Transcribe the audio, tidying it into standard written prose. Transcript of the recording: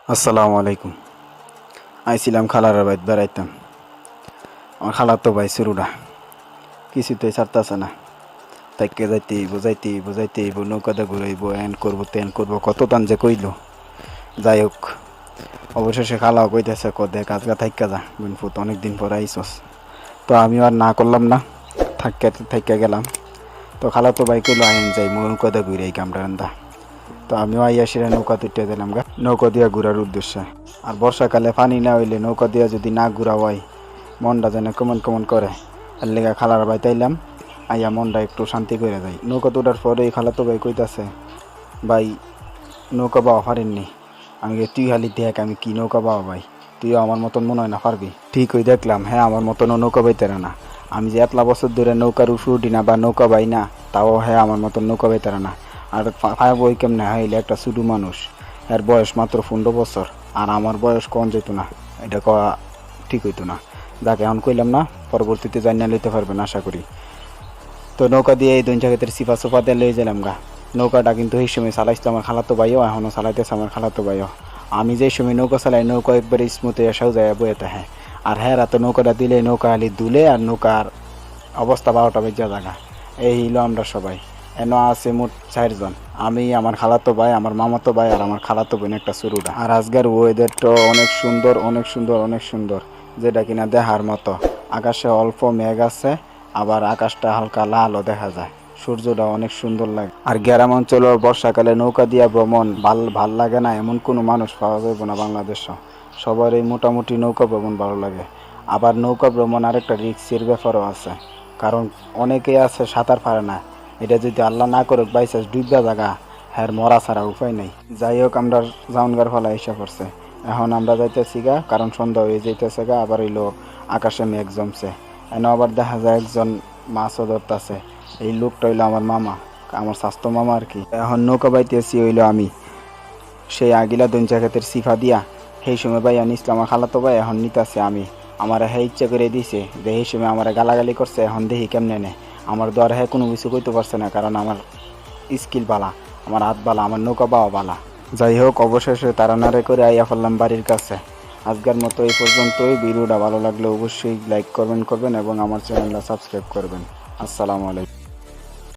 আসসালামু আলাইকুম। আইছিলাম খালার বাড়িতে বেড়াইতাম। আমার খালার তো ভাই শুরুটা কিছুতেই ছাড়তেছে না। তাইকে যাইতেই নৌকাতে ঘুরাইবো, এন করবো তেন করবো, কত টান যে কইল। যাই হোক, অবশেষে খালাও কইতেছে কদে কাজগা থাইকা যা বিনপুত, অনেকদিন পর আইসস। তো আমিও আর না করলাম না, থাইকা গেলাম। তো খালা তো ভাই কইলো আইন যাই নৌকাতে ঘুরাই কামড়া। তো আমিও আইয়া সেরা নৌকা তুটে দিলাম গা, নৌকা দিয়া ঘুরার উদ্দেশ্যে। আর বর্ষাকালে পানি না হইলে নৌকা দিয়া যদি না ঘুরা হয়, মনটা যেন কেমন কেমন করে। আর লেগা খালার ভাই তাইলাম, আইয়া মনটা একটু শান্তি করে যায়। নৌকা তোটার পরে খালা তো ভাই কইতাছে, ভাই নৌকা বাওয়া পারেননি। আমি তুই হালি দেখ আমি কি নৌকা বাওয়া ভাই, তুইও আমার মতন মনে হয় না পারবি। ঠিক হয়ে দেখলাম, হ্যাঁ আমার মতনও নৌকা বাইতেরা না। আমি যে এতলা বছর ধরে নৌকার উঠি না বা নৌকা বাই না, তাও হ্যাঁ আমার মতন নৌকা বাইতেরা না। আর বই কেমনে হাইলে একটা ছোটো মানুষ, এর বয়স মাত্র 15 বছর, আর আমার বয়স কম যেত না, এটা কওয়া ঠিক হইতো না। যাকে এখন কইলাম না, পরবর্তীতে জানিয়ে লইতে পারবেন আশা করি। তো নৌকা দিয়ে এই 2 জায়গাতে সিফা সোফা দিয়ে লয়ে গেলাম গা। নৌকাটা কিন্তু এই সময় চালাইছিল আমার খালাতো ভাইও, এখনও চালাইতেছে আমার খালাতো ভাইও। আমি যে সময় নৌকা চালাই, নৌকা একবারে স্মুথে এসাও যায় বইতে। হ্যাঁ, আর হ্যাঁ রাতে নৌকাটা দিলে নৌকা আলি দুলে, আর নৌকার অবস্থা 12টা বেজে জায়গা। এই হইলো আমরা সবাই। এনে আছে মোট 4 জন, আমি, আমার খালাতো ভাই, আমার মামাতো ভাই, আর আমার খালাতো বোন একটা শুরুটা। আর আজকের ওয়েদারটা অনেক সুন্দর, অনেক সুন্দর, অনেক সুন্দর, যেটা কিনা দেখার মতো। আকাশে অল্প মেঘ আছে, আবার আকাশটা হালকা লালও দেখা যায়। সূর্যটা অনেক সুন্দর লাগে। আর গ্রাম অঞ্চলের বর্ষাকালে নৌকা দিয়া ভ্রমণ ভাল লাগে না এমন কোনো মানুষ পাওয়া যাবে না বাংলাদেশে। সবারই মোটামুটি নৌকা ভ্রমণ ভালো লাগে। আবার নৌকা ভ্রমণ আরেকটা রিস্কের ব্যাপারও আছে, কারণ অনেকেই আছে সাঁতার পারে না। এটা যদি আল্লাহ না করুক বাইচান্স ডুববা জায়গা, হ্যাঁ মরা ছাড়া উপায় নেই। যাই হোক, আমরা জাউনগার ফলা এসে পড়ছে। এখন আমরা যাইতেছি গা, কারণ সন্ধ্যা হয়ে যাইতেছে গা। আবার হইলো আকাশে মেঘ জমছে। এনে আবার দেখা যায় একজন মাছও ধরতেছে। এই লোকটা হইলো আমার মামা, আমার স্বাস্থ্য মামা আর কি। এখন নৌকা বাইতেছি হইলো আমি, সেই আগিলা 2 জায়গাতের সিফা দিয়া। সেই সময় ভাই আনিস আমার খালাতো ভাই, এখন নিতেছে আমি। আমার হ্যাঁ ইচ্ছা করে দিছে যে এই সময় আমার গালাগালি করছে, এখন দেখি কেমনে নে। আমার দ্বারা হ্যাঁ কোনো কিছু কইতে পারছে না, কারণ আমার স্কিল বালা, আমার হাত বালা, আমার নৌকা বাওয়া বালা। যাই হোক, অবশেষে তাড়ানাড়ে করে আইয়া ফেললাম বাড়ির কাছে। আজকের মতো এই পর্যন্তই। ভিডিওটা ভালো লাগলে অবশ্যই লাইক করবেন এবং আমার চ্যানেলটা সাবস্ক্রাইব করবেন। আসসালামু আলাইকুম।